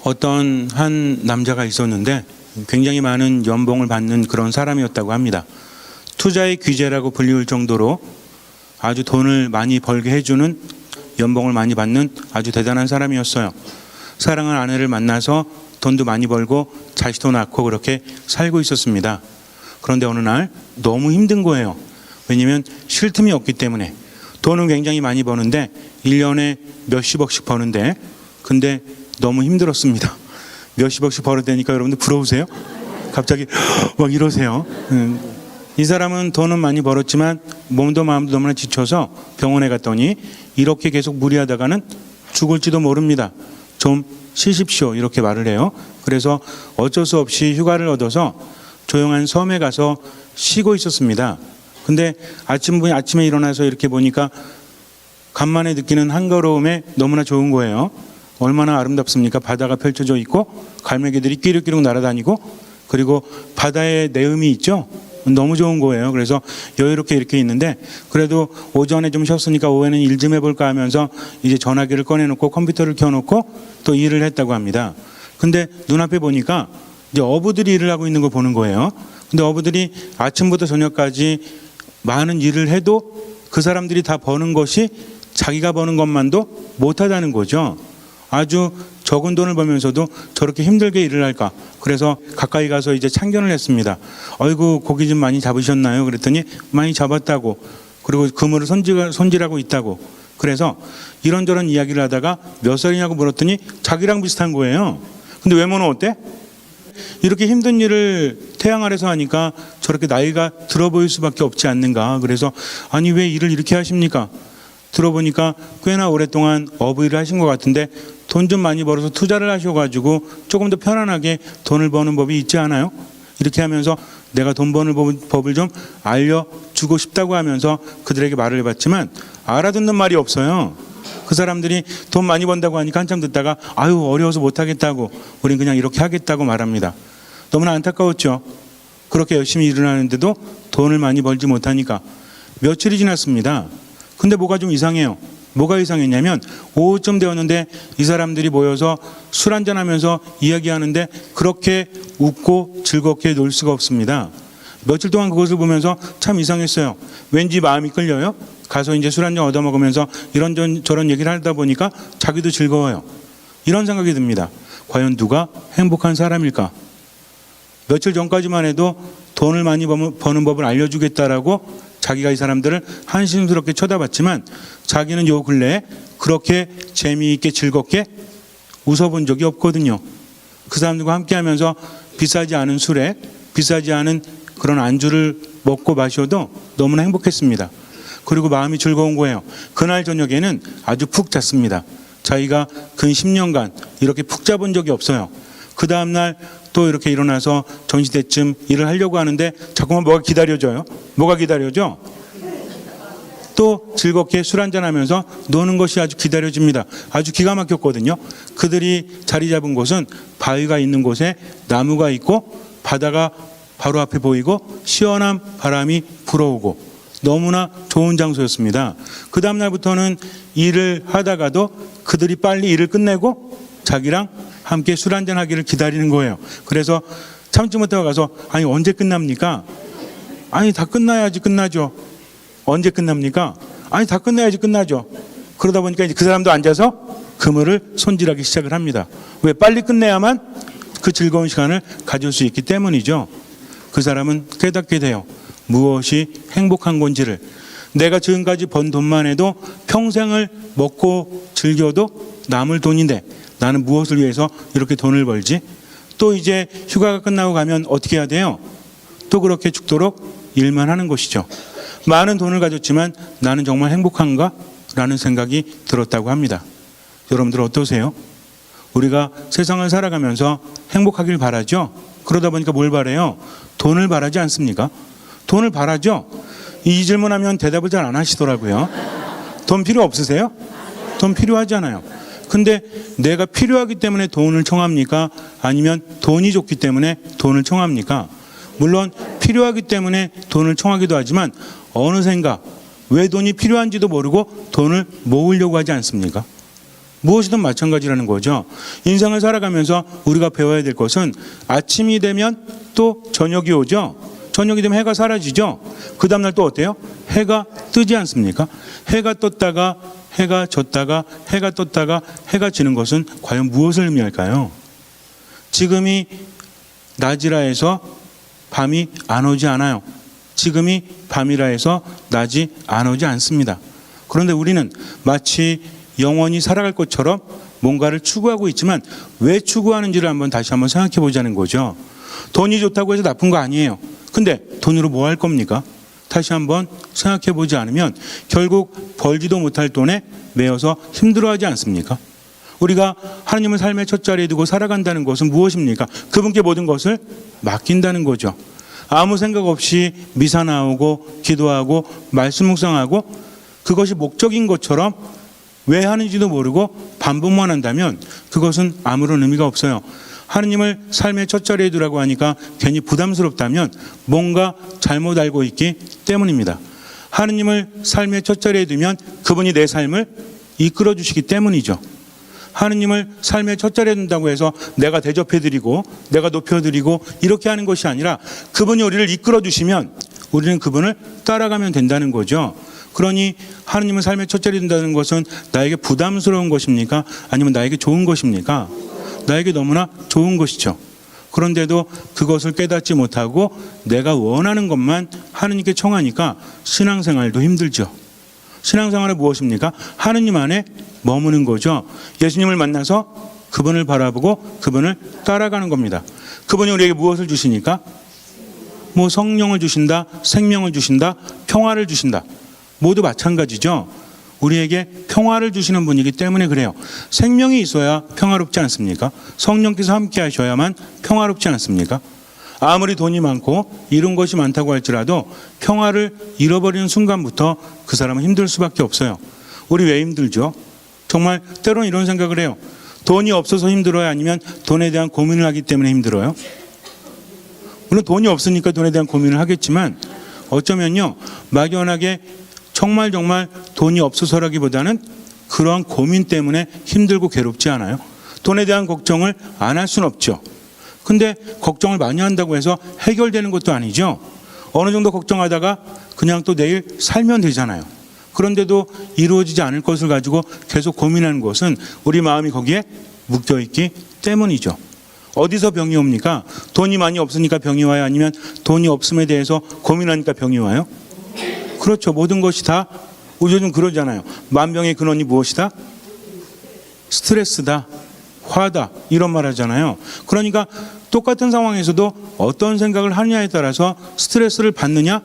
어떤 한 남자가 있었는데 굉장히 많은 연봉을 받는 그런 사람이었다고 합니다. 투자의 귀재라고 불리울 정도로 아주 돈을 많이 벌게 해주는, 연봉을 많이 받는 아주 대단한 사람이었어요. 사랑하는 아내를 만나서 돈도 많이 벌고 자식도 낳고 그렇게 살고 있었습니다. 그런데 어느 날 너무 힘든 거예요. 왜냐하면 쉴 틈이 없기 때문에. 돈은 굉장히 많이 버는데 1년에 몇십억씩 버는데, 근데 너무 힘들었습니다. 몇십억씩 벌어대니까 여러분들 부러우세요? 갑자기 막 이러세요. 이 사람은 돈은 많이 벌었지만 몸도 마음도 너무나 지쳐서 병원에 갔더니 이렇게 계속 무리하다가는 죽을지도 모릅니다. 좀 쉬십시오, 이렇게 말을 해요. 그래서 어쩔 수 없이 휴가를 얻어서 조용한 섬에 가서 쉬고 있었습니다. 근데 아침에 일어나서 이렇게 보니까 간만에 느끼는 한가로움에 너무나 좋은 거예요. 얼마나 아름답습니까? 바다가 펼쳐져 있고 갈매기들이 끼룩끼룩 날아다니고, 그리고 바다에 내음이 있죠. 너무 좋은 거예요. 그래서 여유롭게 이렇게 있는데, 그래도 오전에 좀 쉬었으니까 오후에는 일 좀 해볼까 하면서 이제 전화기를 꺼내놓고 컴퓨터를 켜놓고 또 일을 했다고 합니다. 근데 눈앞에 보니까 이제 어부들이 일을 하고 있는 걸 보는 거예요. 근데 어부들이 아침부터 저녁까지 많은 일을 해도 그 사람들이 다 버는 것이 자기가 버는 것만도 못하다는 거죠. 아주 적은 돈을 벌면서도 저렇게 힘들게 일을 할까. 그래서 가까이 가서 이제 참견을 했습니다. 어이구, 고기 좀 많이 잡으셨나요? 그랬더니 많이 잡았다고. 그리고 그물을 손질하고 있다고. 그래서 이런저런 이야기를 하다가 몇 살이냐고 물었더니 자기랑 비슷한 거예요. 근데 외모는 어때? 이렇게 힘든 일을 태양 아래서 하니까 저렇게 나이가 들어 보일 수밖에 없지 않는가. 그래서 아니, 왜 일을 이렇게 하십니까? 들어보니까 꽤나 오랫동안 어부 일을 하신 것 같은데 돈 좀 많이 벌어서 투자를 하셔가지고 조금 더 편안하게 돈을 버는 법이 있지 않아요? 이렇게 하면서 내가 돈 버는 법을 좀 알려주고 싶다고 하면서 그들에게 말을 해봤지만 알아듣는 말이 없어요. 그 사람들이 돈 많이 번다고 하니까 한참 듣다가 아유, 어려워서 못하겠다고, 우린 그냥 이렇게 하겠다고 말합니다. 너무나 안타까웠죠. 그렇게 열심히 일을 하는데도 돈을 많이 벌지 못하니까. 며칠이 지났습니다. 근데 뭐가 좀 이상해요. 뭐가 이상했냐면 오후쯤 되었는데 이 사람들이 모여서 술 한잔하면서 이야기하는데 그렇게 웃고 즐겁게 놀 수가 없습니다. 며칠 동안 그것을 보면서 참 이상했어요. 왠지 마음이 끌려요. 가서 이제 술 한잔 얻어먹으면서 이런저런 얘기를 하다 보니까 자기도 즐거워요. 이런 생각이 듭니다. 과연 누가 행복한 사람일까? 며칠 전까지만 해도 돈을 많이 버는 법을 알려주겠다라고 자기가 이 사람들을 한심스럽게 쳐다봤지만 자기는 요 근래에 그렇게 재미있게 즐겁게 웃어본 적이 없거든요. 그 사람들과 함께하면서 비싸지 않은 술에 비싸지 않은 그런 안주를 먹고 마셔도 너무나 행복했습니다. 그리고 마음이 즐거운 거예요. 그날 저녁에는 아주 푹 잤습니다. 자기가 근 10년간 이렇게 푹 자본 적이 없어요. 그 다음날 또 이렇게 일어나서 전시대쯤 일을 하려고 하는데 자꾸만 뭐가 기다려져요. 뭐가 기다려져? 또 즐겁게 술 한잔하면서 노는 것이 아주 기다려집니다. 아주 기가 막혔거든요. 그들이 자리 잡은 곳은 바위가 있는 곳에 나무가 있고 바다가 바로 앞에 보이고 시원한 바람이 불어오고 너무나 좋은 장소였습니다. 그 다음날부터는 일을 하다가도 그들이 빨리 일을 끝내고 자기랑 함께 술 한잔 하기를 기다리는 거예요. 그래서 참지 못하고 가서 아니, 언제 끝납니까? 아니, 다 끝나야지 끝나죠. 언제 끝납니까? 아니, 다 끝나야지 끝나죠. 그러다 보니까 이제 그 사람도 앉아서 그물을 손질하기 시작을 합니다. 왜? 빨리 끝내야만 그 즐거운 시간을 가질 수 있기 때문이죠. 그 사람은 깨닫게 돼요. 무엇이 행복한 건지를. 내가 지금까지 번 돈만 해도 평생을 먹고 즐겨도 남을 돈인데 나는 무엇을 위해서 이렇게 돈을 벌지? 또 이제 휴가가 끝나고 가면 어떻게 해야 돼요? 또 그렇게 죽도록 일만 하는 것이죠. 많은 돈을 가졌지만 나는 정말 행복한가? 라는 생각이 들었다고 합니다. 여러분들 어떠세요? 우리가 세상을 살아가면서 행복하길 바라죠? 그러다 보니까 뭘 바라요? 돈을 바라지 않습니까? 돈을 바라죠? 이 질문하면 대답을 잘 안 하시더라고요. 돈 필요 없으세요? 돈 필요하잖아요. 근데 내가 필요하기 때문에 돈을 청합니까? 아니면 돈이 좋기 때문에 돈을 청합니까? 물론 필요하기 때문에 돈을 청하기도 하지만 어느샌가 왜 돈이 필요한지도 모르고 돈을 모으려고 하지 않습니까? 무엇이든 마찬가지라는 거죠. 인생을 살아가면서 우리가 배워야 될 것은 아침이 되면 또 저녁이 오죠. 저녁이 되면 해가 사라지죠. 그 다음날 또 어때요? 해가 뜨지 않습니까? 해가 떴다가 해가 졌다가 해가 떴다가 해가 지는 것은 과연 무엇을 의미할까요? 지금이 낮이라 해서 밤이 안 오지 않아요. 지금이 밤이라 해서 낮이 안 오지 않습니다. 그런데 우리는 마치 영원히 살아갈 것처럼 뭔가를 추구하고 있지만 왜 추구하는지를 다시 한번 생각해 보자는 거죠. 돈이 좋다고 해서 나쁜 거 아니에요. 근데 돈으로 뭐 할 겁니까? 다시 한번 생각해 보지 않으면 결국 벌지도 못할 돈에 매여서 힘들어하지 않습니까? 우리가 하나님을 삶의 첫 자리에 두고 살아간다는 것은 무엇입니까? 그분께 모든 것을 맡긴다는 거죠. 아무 생각 없이 미사 나오고 기도하고 말씀 묵상하고 그것이 목적인 것처럼 왜 하는지도 모르고 반복만 한다면 그것은 아무런 의미가 없어요. 하느님을 삶의 첫 자리에 두라고 하니까 괜히 부담스럽다면 뭔가 잘못 알고 있기 때문입니다. 하느님을 삶의 첫 자리에 두면 그분이 내 삶을 이끌어 주시기 때문이죠. 하느님을 삶의 첫 자리에 둔다고 해서 내가 대접해드리고 내가 높여드리고 이렇게 하는 것이 아니라 그분이 우리를 이끌어 주시면 우리는 그분을 따라가면 된다는 거죠. 그러니 하느님을 삶의 첫 자리에 둔다는 것은 나에게 부담스러운 것입니까? 아니면 나에게 좋은 것입니까? 나에게 너무나 좋은 것이죠. 그런데도 그것을 깨닫지 못하고 내가 원하는 것만 하느님께 청하니까 신앙생활도 힘들죠. 신앙생활은 무엇입니까? 하느님 안에 머무는 거죠. 예수님을 만나서 그분을 바라보고 그분을 따라가는 겁니다. 그분이 우리에게 무엇을 주시니까? 뭐 성령을 주신다, 생명을 주신다, 평화를 주신다. 모두 마찬가지죠. 우리에게 평화를 주시는 분이기 때문에 그래요. 생명이 있어야 평화롭지 않습니까? 성령께서 함께 하셔야만 평화롭지 않습니까? 아무리 돈이 많고 이룬 것이 많다고 할지라도 평화를 잃어버리는 순간부터 그 사람은 힘들 수밖에 없어요. 우리 왜 힘들죠? 정말 때로는 이런 생각을 해요. 돈이 없어서 힘들어요? 아니면 돈에 대한 고민을 하기 때문에 힘들어요? 물론 돈이 없으니까 돈에 대한 고민을 하겠지만 어쩌면요, 막연하게 정말 돈이 없어서라기보다는 그러한 고민 때문에 힘들고 괴롭지 않아요? 돈에 대한 걱정을 안 할 수는 없죠. 근데 걱정을 많이 한다고 해서 해결되는 것도 아니죠. 어느 정도 걱정하다가 그냥 또 내일 살면 되잖아요. 그런데도 이루어지지 않을 것을 가지고 계속 고민하는 것은 우리 마음이 거기에 묶여있기 때문이죠. 어디서 병이 옵니까? 돈이 많이 없으니까 병이 와요? 아니면 돈이 없음에 대해서 고민하니까 병이 와요? 그렇죠. 모든 것이 다 요즘 그러잖아요. 만병의 근원이 무엇이다? 스트레스다, 화다, 이런 말 하잖아요. 그러니까 똑같은 상황에서도 어떤 생각을 하느냐에 따라서 스트레스를 받느냐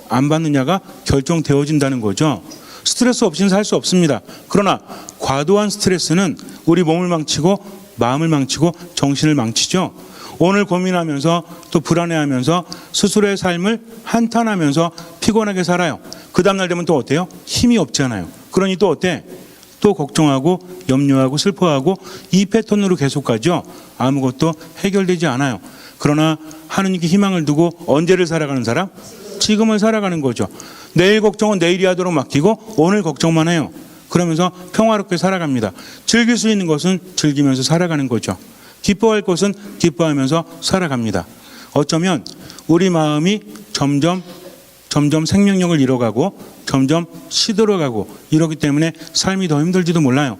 안 받느냐가 결정되어진다는 거죠. 스트레스 없이는 살 수 없습니다. 그러나 과도한 스트레스는 우리 몸을 망치고 마음을 망치고 정신을 망치죠. 오늘 고민하면서 또 불안해하면서 스스로의 삶을 한탄하면서 피곤하게 살아요. 그 다음날 되면 또 어때요? 힘이 없잖아요. 그러니 또 어때? 또 걱정하고 염려하고 슬퍼하고 이 패턴으로 계속 가죠. 아무것도 해결되지 않아요. 그러나 하느님께 희망을 두고 언제를 살아가는 사람? 지금을 살아가는 거죠. 내일 걱정은 내일이 하도록 맡기고 오늘 걱정만 해요. 그러면서 평화롭게 살아갑니다. 즐길 수 있는 것은 즐기면서 살아가는 거죠. 기뻐할 것은 기뻐하면서 살아갑니다. 어쩌면 우리 마음이 점점 생명력을 잃어가고 점점 시들어가고 이러기 때문에 삶이 더 힘들지도 몰라요.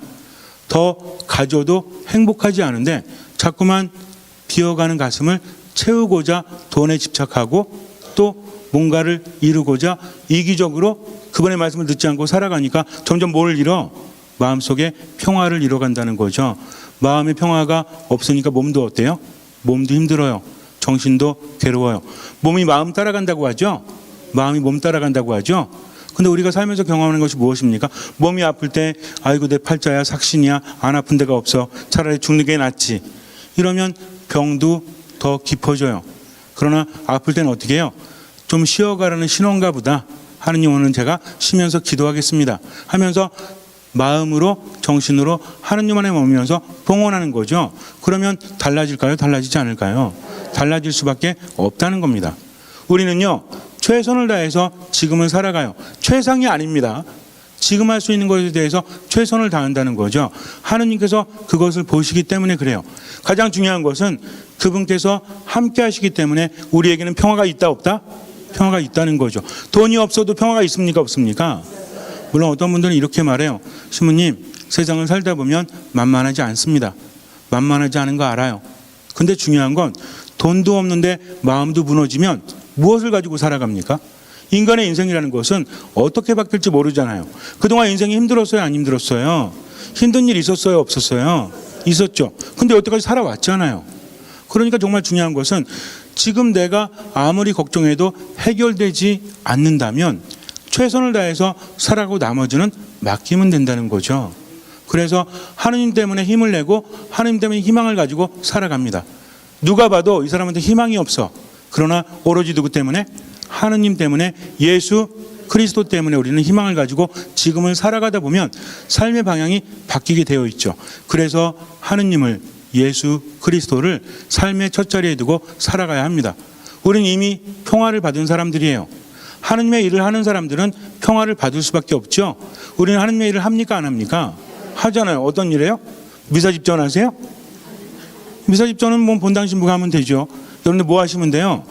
더 가져도 행복하지 않은데 자꾸만 비어가는 가슴을 채우고자 돈에 집착하고 또 뭔가를 이루고자 이기적으로 그분의 말씀을 듣지 않고 살아가니까 점점 뭘 잃어? 마음속에 평화를 잃어간다는 거죠. 마음의 평화가 없으니까 몸도 어때요? 몸도 힘들어요. 정신도 괴로워요. 몸이 마음 따라간다고 하죠. 마음이 몸 따라간다고 하죠. 근데 우리가 살면서 경험하는 것이 무엇입니까? 몸이 아플 때 아이고 내 팔자야 삭신이야 안 아픈 데가 없어 차라리 죽는 게 낫지. 이러면 병도 더 깊어져요. 그러나 아플 때는 어떻게 해요? 좀 쉬어가라는 신호인가 보다. 하느님 오늘 제가 쉬면서 기도하겠습니다 하면서 마음으로 정신으로 하느님 안에 머물면서 봉헌하는 거죠. 그러면 달라질까요? 달라지지 않을까요? 달라질 수밖에 없다는 겁니다. 우리는요 최선을 다해서 지금을 살아가요. 최상이 아닙니다. 지금 할 수 있는 것에 대해서 최선을 다한다는 거죠. 하느님께서 그것을 보시기 때문에 그래요. 가장 중요한 것은 그분께서 함께 하시기 때문에 우리에게는 평화가 있다 없다? 평화가 있다는 거죠. 돈이 없어도 평화가 있습니까 없습니까? 물론 어떤 분들은 이렇게 말해요. 신부님, 세상을 살다 보면 만만하지 않습니다. 만만하지 않은 거 알아요. 근데 중요한 건 돈도 없는데 마음도 무너지면 무엇을 가지고 살아갑니까? 인간의 인생이라는 것은 어떻게 바뀔지 모르잖아요. 그동안 인생이 힘들었어요, 안 힘들었어요? 힘든 일 있었어요, 없었어요? 있었죠. 근데 여태까지 살아왔잖아요. 그러니까 정말 중요한 것은 지금 내가 아무리 걱정해도 해결되지 않는다면 최선을 다해서 살아가고 나머지는 맡기면 된다는 거죠. 그래서 하느님 때문에 힘을 내고 하느님 때문에 희망을 가지고 살아갑니다. 누가 봐도 이 사람한테 희망이 없어. 그러나 오로지 누구 때문에? 하느님 때문에, 예수 그리스도 때문에 우리는 희망을 가지고 지금을 살아가다 보면 삶의 방향이 바뀌게 되어 있죠. 그래서 하느님을, 예수 그리스도를 삶의 첫 자리에 두고 살아가야 합니다. 우리는 이미 평화를 받은 사람들이에요. 하느님의 일을 하는 사람들은 평화를 받을 수밖에 없죠. 우리는 하느님의 일을 합니까 안 합니까? 하잖아요. 어떤 일이에요? 미사 집전하세요? 미사 집전은 뭐 본당 신부가 하면 되죠. 여러분들 뭐 하시면 돼요?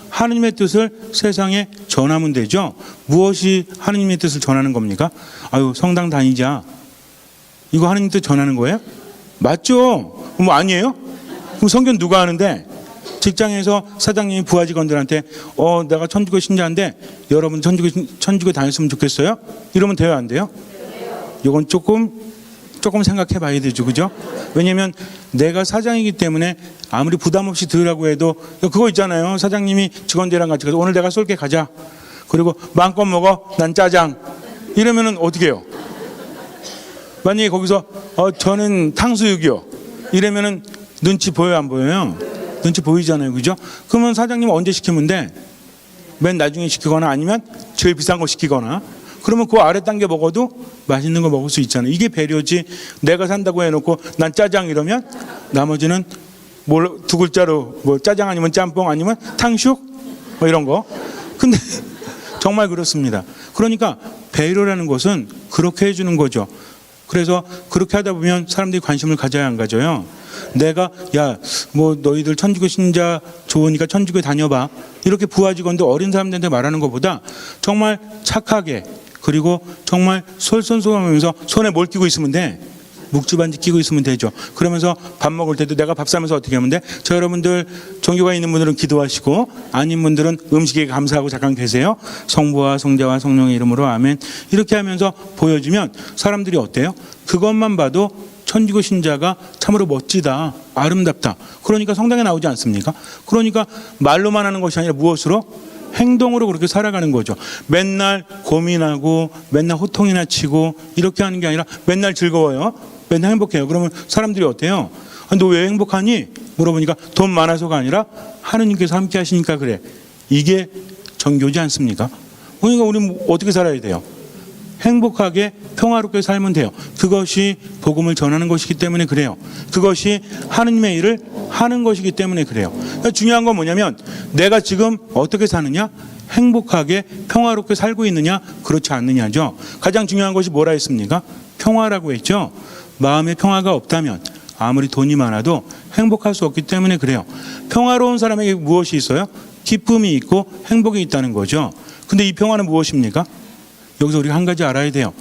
하느님의 뜻을 세상에 전하면 되죠. 무엇이 하느님의 뜻을 전하는 겁니까? 아유, 성당 다니자. 이거 하느님 뜻 전하는 거예요? 맞죠? 뭐 아니에요? 그럼 성경 누가 하는데? 직장에서 사장님이 부하 직원들한테 내가 천주교 신자인데 여러분 천주교 다녔으면 좋겠어요? 이러면 돼요, 안 돼요? 이건 조금 생각해 봐야 되죠. 그죠? 왜냐면 내가 사장이기 때문에 아무리 부담 없이 들으라고 해도 그거 있잖아요. 사장님이 직원들이랑 같이 가서 오늘 내가 쏠게 가자. 그리고 마음껏 먹어. 난 짜장. 이러면은 어떻게 해요? 만약에 거기서 저는 탕수육이요. 이러면은 눈치 보여요, 안 보여요? 눈치 보이잖아요. 그죠? 그러면 사장님 언제 시키면 돼? 맨 나중에 시키거나 아니면 제일 비싼 거 시키거나. 그러면 그 아래 단계 먹어도 맛있는 거 먹을 수 있잖아요. 이게 배려지. 내가 산다고 해놓고 난 짜장 이러면 나머지는 두 글자로 뭐 짜장 아니면 짬뽕 아니면 탕수육 뭐 이런 거. 근데 정말 그렇습니다. 그러니까 배려라는 것은 그렇게 해주는 거죠. 그래서 그렇게 하다 보면 사람들이 관심을 가져야 안 가져요. 내가 뭐 너희들 천주교 신자 좋으니까 천주교 다녀봐. 이렇게 부하 직원들 어린 사람들한테 말하는 것보다 정말 착하게 그리고 정말 솔선수범하면서 손에 뭘 끼고 있으면 돼? 묵주반지 끼고 있으면 되죠. 그러면서 밥 먹을 때도 내가 밥 싸면서 어떻게 하면 돼? 저 여러분들 종교가 있는 분들은 기도하시고 아닌 분들은 음식에 감사하고 잠깐 계세요. 성부와 성자와 성령의 이름으로 아멘. 이렇게 하면서 보여주면 사람들이 어때요? 그것만 봐도 천주교 신자가 참으로 멋지다, 아름답다. 그러니까 성당에 나오지 않습니까? 그러니까 말로만 하는 것이 아니라 무엇으로? 행동으로 그렇게 살아가는 거죠. 맨날 고민하고 맨날 호통이나 치고 이렇게 하는 게 아니라 맨날 즐거워요. 맨날 행복해요. 그러면 사람들이 어때요? 너 왜 행복하니? 물어보니까 돈 많아서가 아니라 하느님께서 함께 하시니까 그래. 이게 정교지 않습니까? 그러니까 우리는 어떻게 살아야 돼요? 행복하게 평화롭게 살면 돼요. 그것이 복음을 전하는 것이기 때문에 그래요. 그것이 하느님의 일을 하는 것이기 때문에 그래요. 그러니까 중요한 건 뭐냐면 내가 지금 어떻게 사느냐? 행복하게 평화롭게 살고 있느냐? 그렇지 않느냐죠. 가장 중요한 것이 뭐라 했습니까? 평화라고 했죠. 마음에 평화가 없다면 아무리 돈이 많아도 행복할 수 없기 때문에 그래요. 평화로운 사람에게 무엇이 있어요? 기쁨이 있고 행복이 있다는 거죠. 근데 이 평화는 무엇입니까? 여기서 우리가 한 가지 알아야 돼요.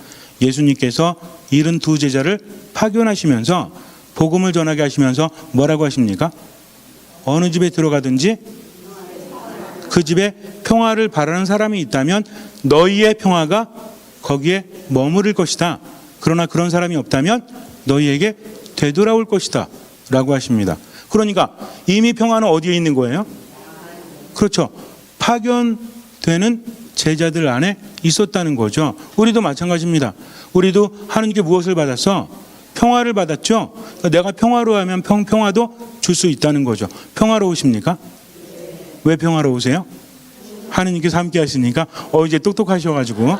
예수님께서 72 제자를 파견하시면서 복음을 전하게 하시면서 뭐라고 하십니까? 어느 집에 들어가든지 그 집에 평화를 바라는 사람이 있다면 너희의 평화가 거기에 머무를 것이다. 그러나 그런 사람이 없다면 너희에게 되돌아올 것이다 라고 하십니다. 그러니까 이미 평화는 어디에 있는 거예요? 그렇죠. 파견되는 제자들 안에 있었다는 거죠. 우리도 마찬가지입니다. 우리도 하느님께 무엇을 받았어? 평화를 받았죠. 그러니까 내가 평화로우면 평화도 줄 수 있다는 거죠. 평화로우십니까? 왜 평화로우세요? 하느님께서 함께 하시니까 이제 똑똑하셔가지고.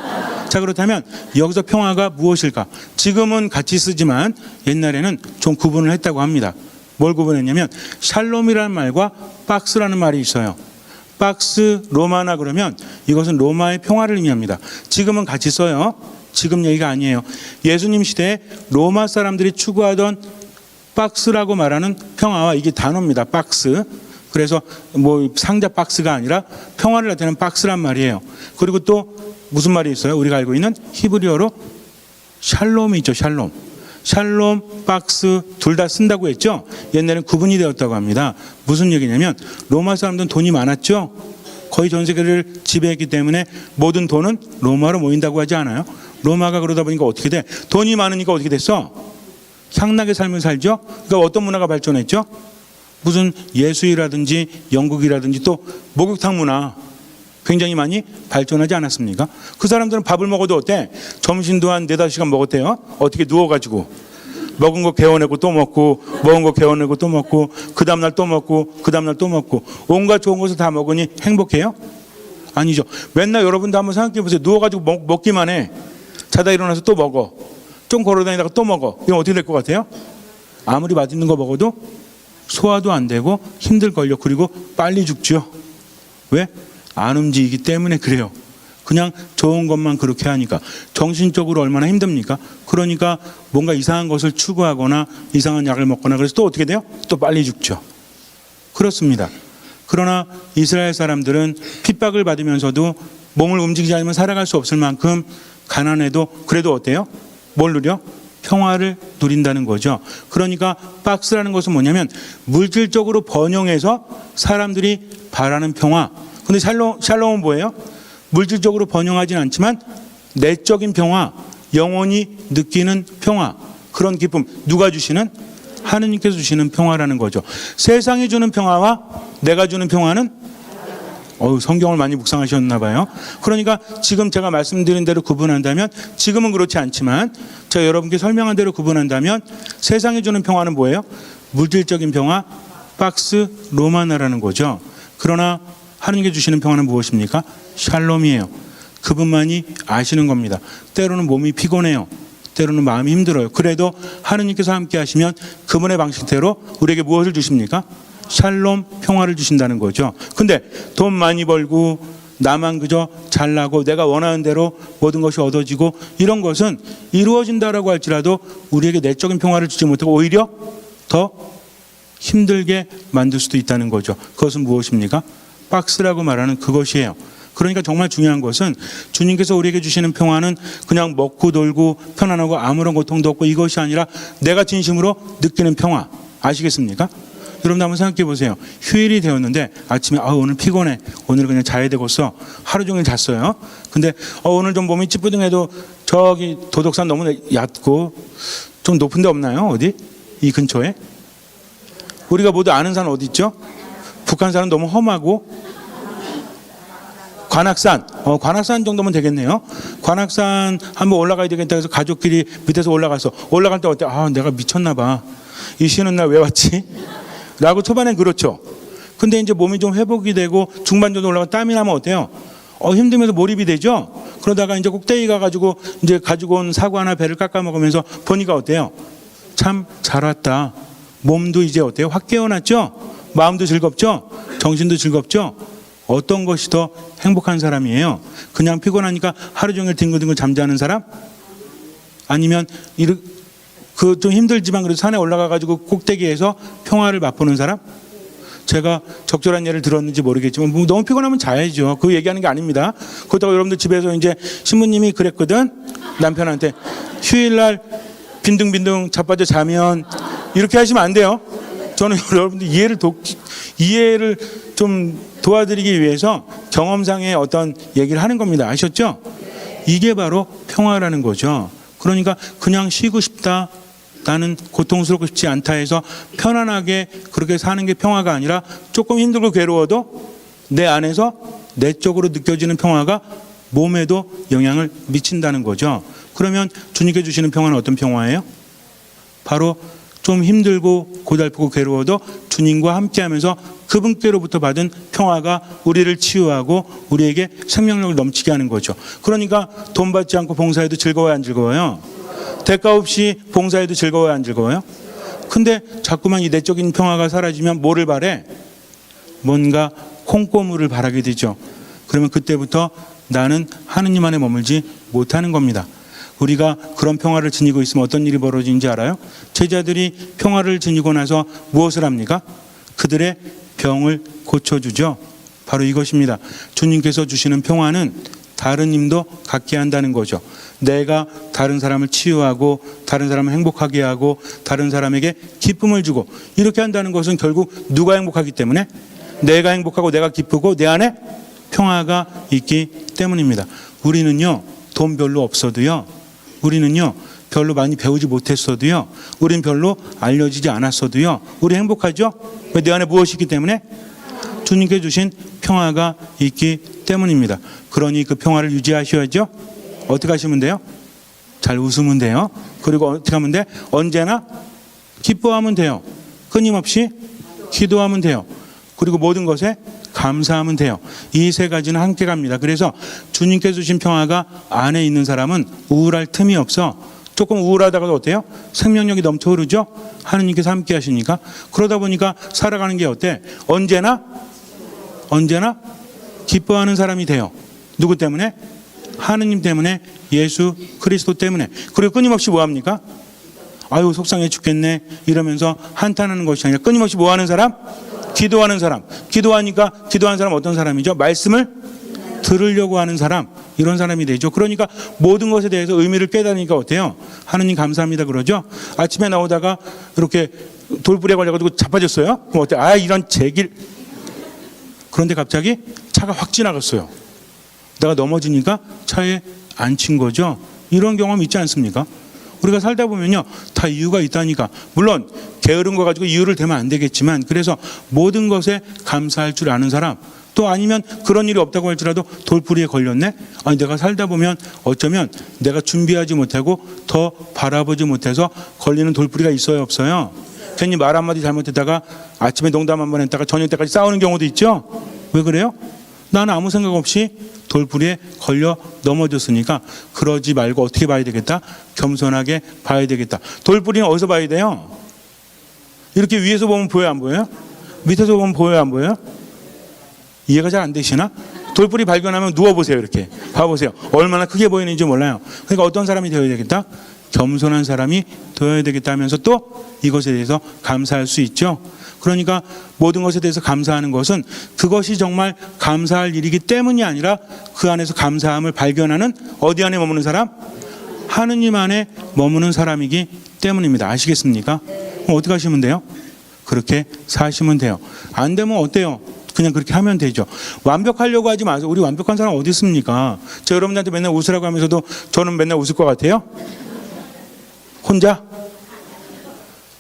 자, 그렇다면 여기서 평화가 무엇일까? 지금은 같이 쓰지만 옛날에는 좀 구분을 했다고 합니다. 뭘 구분했냐면 샬롬이라는 말과 박스라는 말이 있어요. 박스 로마나 그러면 이것은 로마의 평화를 의미합니다. 지금은 같이 써요. 지금 얘기가 아니에요. 예수님 시대에 로마 사람들이 추구하던 박스라고 말하는 평화와, 이게 단어입니다. 박스. 그래서 뭐 상자 박스가 아니라 평화를 나타내는 박스란 말이에요. 그리고 또 무슨 말이 있어요? 우리가 알고 있는 히브리어로 샬롬이 있죠. 샬롬. 샬롬, 박스 둘 다 쓴다고 했죠. 옛날엔 구분이 되었다고 합니다. 무슨 얘기냐면 로마 사람들은 돈이 많았죠. 거의 전 세계를 지배했기 때문에 모든 돈은 로마로 모인다고 하지 않아요? 로마가 그러다 보니까 어떻게 돼? 돈이 많으니까 어떻게 됐어? 향락의 삶을 살죠. 그러니까 어떤 문화가 발전했죠? 무슨 예수이라든지 영국이라든지 또 목욕탕 문화 굉장히 많이 발전하지 않았습니까? 그 사람들은 밥을 먹어도 어때? 점심도 한 4-5시간 먹었대요. 어떻게 누워가지고 먹은 거 개워내고 또 먹고, 먹은 거 개워내고 또 먹고, 그 다음날 또 먹고, 그 다음날 또 먹고, 온갖 좋은 것을 다 먹으니 행복해요? 아니죠. 맨날 여러분도 한번 생각해 보세요. 누워가지고 먹기만 해. 자다 일어나서 또 먹어. 좀 걸어다니다가 또 먹어. 이건 어떻게 될 것 같아요? 아무리 맛있는 거 먹어도 소화도 안 되고 힘들걸요. 그리고 빨리 죽죠. 왜? 안 움직이기 때문에 그래요. 그냥 좋은 것만 그렇게 하니까. 정신적으로 얼마나 힘듭니까? 그러니까 뭔가 이상한 것을 추구하거나 이상한 약을 먹거나 그래서 또 어떻게 돼요? 또 빨리 죽죠. 그렇습니다. 그러나 이스라엘 사람들은 핍박을 받으면서도 몸을 움직이지 않으면 살아갈 수 없을 만큼 가난해도 그래도 어때요? 뭘 누려? 평화를 누린다는 거죠. 그러니까 박스라는 것은 뭐냐면 물질적으로 번영해서 사람들이 바라는 평화. 근데 샬롬은 뭐예요? 물질적으로 번영하진 않지만 내적인 평화, 영혼이 느끼는 평화, 그런 기쁨. 누가 주시는? 하느님께서 주시는 평화라는 거죠. 세상이 주는 평화와 내가 주는 평화는 성경을 많이 묵상하셨나 봐요. 그러니까 지금 제가 말씀드린 대로 구분한다면, 지금은 그렇지 않지만 제가 여러분께 설명한 대로 구분한다면 세상이 주는 평화는 뭐예요? 물질적인 평화, 박스, 로마나라는 거죠. 그러나 하느님께 주시는 평화는 무엇입니까? 샬롬이에요. 그분만이 아시는 겁니다. 때로는 몸이 피곤해요. 때로는 마음이 힘들어요. 그래도 하느님께서 함께 하시면 그분의 방식대로 우리에게 무엇을 주십니까? 샬롬, 평화를 주신다는 거죠. 근데 돈 많이 벌고 나만 그저 잘나고 내가 원하는 대로 모든 것이 얻어지고 이런 것은 이루어진다라고 할지라도 우리에게 내적인 평화를 주지 못하고 오히려 더 힘들게 만들 수도 있다는 거죠. 그것은 무엇입니까? 박스라고 말하는 그것이에요. 그러니까 정말 중요한 것은 주님께서 우리에게 주시는 평화는 그냥 먹고 놀고 편안하고 아무런 고통도 없고 이것이 아니라 내가 진심으로 느끼는 평화. 아시겠습니까? 여러분 한번 생각해 보세요. 휴일이 되었는데 아침에 오늘 피곤해. 오늘 그냥 자야 되겠어. 하루 종일 잤어요. 근데 오늘 좀 몸이 찌뿌둥해도 저기 도덕산 너무 얕고 좀 높은 데 없나요? 어디? 이 근처에? 우리가 모두 아는 산 어디 있죠? 북한산은 너무 험하고 관악산, 관악산 정도면 되겠네요. 관악산 한번 올라가야 되겠다 해서 가족끼리 밑에서 올라가서 올라갈 때 어때? 내가 미쳤나 봐. 이 쉬는 날 왜 왔지? 라고 초반엔 그렇죠. 근데 이제 몸이 좀 회복이 되고 중반 정도 올라가 땀이 나면 어때요? 힘들면서 몰입이 되죠. 그러다가 이제 꼭대기 가가지고 이제 가지고 온 사과나 배를 깎아 먹으면서 보니까 어때요? 참 잘 왔다. 몸도 이제 어때요? 확 깨어났죠? 마음도 즐겁죠? 정신도 즐겁죠? 어떤 것이 더 행복한 사람이에요? 그냥 피곤하니까 하루 종일 뒹굴뒹굴 잠자는 사람? 아니면 그 좀 힘들지만 그래도 산에 올라가가지고 꼭대기에서 평화를 맛보는 사람? 제가 적절한 예를 들었는지 모르겠지만 너무 피곤하면 자야죠. 그 얘기하는 게 아닙니다. 그렇다고 여러분들 집에서 이제 신부님이 그랬거든. 남편한테 휴일날 빈둥빈둥 자빠져 자면 이렇게 하시면 안 돼요. 저는 여러분들 이해를 좀 도와드리기 위해서 경험상의 어떤 얘기를 하는 겁니다. 아셨죠? 이게 바로 평화라는 거죠. 그러니까 그냥 쉬고 싶다, 나는 고통스럽고 싶지 않다 해서 편안하게 그렇게 사는 게 평화가 아니라 조금 힘들고 괴로워도 내 안에서 내적으로 느껴지는 평화가 몸에도 영향을 미친다는 거죠. 그러면 주님께 주시는 평화는 어떤 평화예요? 바로 좀 힘들고 고달프고 괴로워도 주님과 함께하면서 그분께로부터 받은 평화가 우리를 치유하고 우리에게 생명력을 넘치게 하는 거죠. 그러니까 돈 받지 않고 봉사해도 즐거워요, 안 즐거워요? 대가 없이 봉사해도 즐거워요, 안 즐거워요? 근데 자꾸만 이 내적인 평화가 사라지면 뭐를 바래? 뭔가 콩고물을 바라게 되죠. 그러면 그때부터 나는 하느님 안에 머물지 못하는 겁니다. 우리가 그런 평화를 지니고 있으면 어떤 일이 벌어지는지 알아요? 제자들이 평화를 지니고 나서 무엇을 합니까? 그들의 병을 고쳐주죠. 바로 이것입니다. 주님께서 주시는 평화는 다른 님도 갖게 한다는 거죠. 내가 다른 사람을 치유하고 다른 사람을 행복하게 하고 다른 사람에게 기쁨을 주고 이렇게 한다는 것은 결국 누가 행복하기 때문에? 내가 행복하고 내가 기쁘고 내 안에 평화가 있기 때문입니다. 우리는요, 돈 별로 없어도요, 우리는요, 별로 많이 배우지 못했어도요, 우린 별로 알려지지 않았어도요, 우리 행복하죠? 왜? 내 안에 무엇이 있기 때문에? 주님께 주신 평화가 있기 때문입니다. 그러니 그 평화를 유지하셔야죠. 어떻게 하시면 돼요? 잘 웃으면 돼요. 그리고 어떻게 하면 돼? 언제나 기뻐하면 돼요. 끊임없이 기도하면 돼요. 그리고 모든 것에 감사하면 돼요. 이 세 가지는 함께 갑니다. 그래서 주님께서 주신 평화가 안에 있는 사람은 우울할 틈이 없어. 조금 우울하다가도 어때요? 생명력이 넘쳐 흐르죠? 하느님께서 함께 하시니까. 그러다 보니까 살아가는 게 어때? 언제나 기뻐하는 사람이 돼요. 누구 때문에? 하느님 때문에, 예수 그리스도 때문에. 그리고 끊임없이 뭐 합니까? 아유 속상해 죽겠네 이러면서 한탄하는 것이 아니라 끊임없이 뭐 하는 사람? 기도하는 사람. 기도하니까 기도하는 사람 어떤 사람이죠? 말씀을 들으려고 하는 사람, 이런 사람이 되죠. 그러니까 모든 것에 대해서 의미를 깨달으니까 어때요? 하느님 감사합니다 그러죠. 아침에 나오다가 이렇게 돌불에 걸려가지고 자빠졌어요. 그럼 어때? 아 이런 제길. 그런데 갑자기 차가 확 지나갔어요. 내가 넘어지니까 차에 앉힌 거죠. 이런 경험 있지 않습니까? 우리가 살다 보면요, 다 이유가 있다니까. 물론 게으른 거 가지고 이유를 대면 안 되겠지만, 그래서 모든 것에 감사할 줄 아는 사람, 또 아니면 그런 일이 없다고 할지라도 돌부리에 걸렸네. 아니 내가 살다 보면 어쩌면 내가 준비하지 못하고 더 바라보지 못해서 걸리는 돌부리가 있어요, 없어요? 괜히 말 한마디 잘못했다가 아침에 농담 한번 했다가 저녁 때까지 싸우는 경우도 있죠. 왜 그래요? 나는 아무 생각 없이 돌부리에 걸려 넘어졌으니까 그러지 말고 어떻게 봐야 되겠다? 겸손하게 봐야 되겠다. 돌부리는 어디서 봐야 돼요? 이렇게 위에서 보면 보여요, 안 보여요? 밑에서 보면 보여요, 안 보여요? 이해가 잘 안 되시나? 돌부리 발견하면 누워보세요. 이렇게 봐보세요. 얼마나 크게 보이는지 몰라요. 그러니까 어떤 사람이 되어야 되겠다? 겸손한 사람이 되어야 되겠다 하면서 또 이것에 대해서 감사할 수 있죠. 그러니까 모든 것에 대해서 감사하는 것은 그것이 정말 감사할 일이기 때문이 아니라 그 안에서 감사함을 발견하는, 어디 안에 머무는 사람? 하느님 안에 머무는 사람이기 때문입니다. 아시겠습니까? 그럼 어떻게 하시면 돼요? 그렇게 사시면 돼요. 안 되면 어때요? 그냥 그렇게 하면 되죠. 완벽하려고 하지 마세요. 우리 완벽한 사람 어디 있습니까? 저 여러분한테 맨날 웃으라고 하면서도 저는 맨날 웃을 것 같아요? 혼자?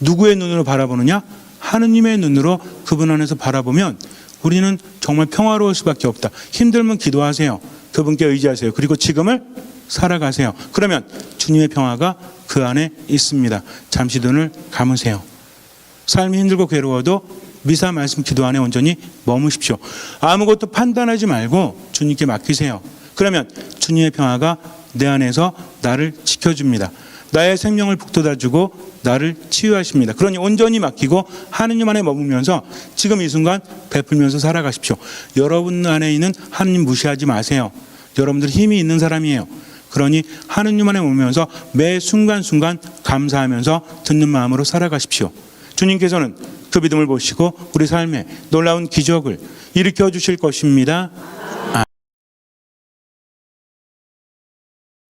누구의 눈으로 바라보느냐? 하느님의 눈으로 그분 안에서 바라보면 우리는 정말 평화로울 수밖에 없다. 힘들면 기도하세요. 그분께 의지하세요. 그리고 지금을 살아가세요. 그러면 주님의 평화가 그 안에 있습니다. 잠시 눈을 감으세요. 삶이 힘들고 괴로워도 미사 말씀 기도 안에 온전히 머무십시오. 아무것도 판단하지 말고 주님께 맡기세요. 그러면 주님의 평화가 내 안에서 나를 지켜줍니다. 나의 생명을 북돋아주고 나를 치유하십니다. 그러니 온전히 맡기고 하느님 안에 머물면서 지금 이 순간 베풀면서 살아가십시오. 여러분 안에 있는 하느님 무시하지 마세요. 여러분들 힘이 있는 사람이에요. 그러니 하느님 안에 머물면서 매 순간순간 감사하면서 듣는 마음으로 살아가십시오. 주님께서는 그 믿음을 보시고 우리 삶에 놀라운 기적을 일으켜 주실 것입니다.